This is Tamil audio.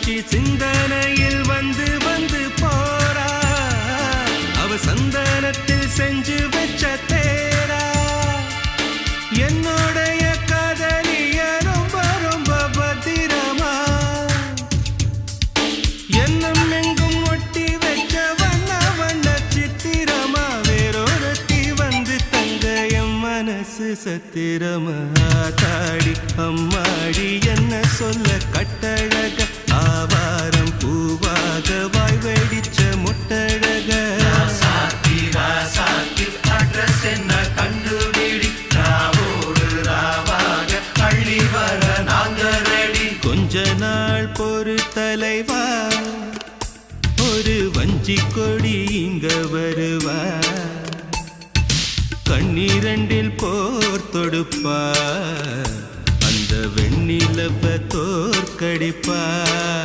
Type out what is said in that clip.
காட்சி சிந்தனையில் வந்து வந்து போறா அவ சந்தனத்தில் செஞ்சு வச்ச தேரா என்னுடைய காதலிய ரொம்ப ரொம்ப பத்திரமா என்னும் எங்கும் ஒட்டி வச்ச வண்ண வண்ண சித்திரமா வேறொருத்தி வந்து தங்க என் மனசு சத்திரமா தாடி அம்மாடி என்ன சொல்ல கட்டழக ஆவாரம் பூவாக வாய் வெடிச்ச முட்டழக அட்ரஸ் என்ன கண்டுபிடி ராவோடு ராவாக அள்ளி வர நாங்க ரெடி கொஞ்ச நாள் பொறு தலைவா ஒரு வஞ்சி கொடி இங்க வருவா கண்ணீரண்டில் போர் தொடுப்பா அந்த வெண்ணிலவ தோற்கடிப்பா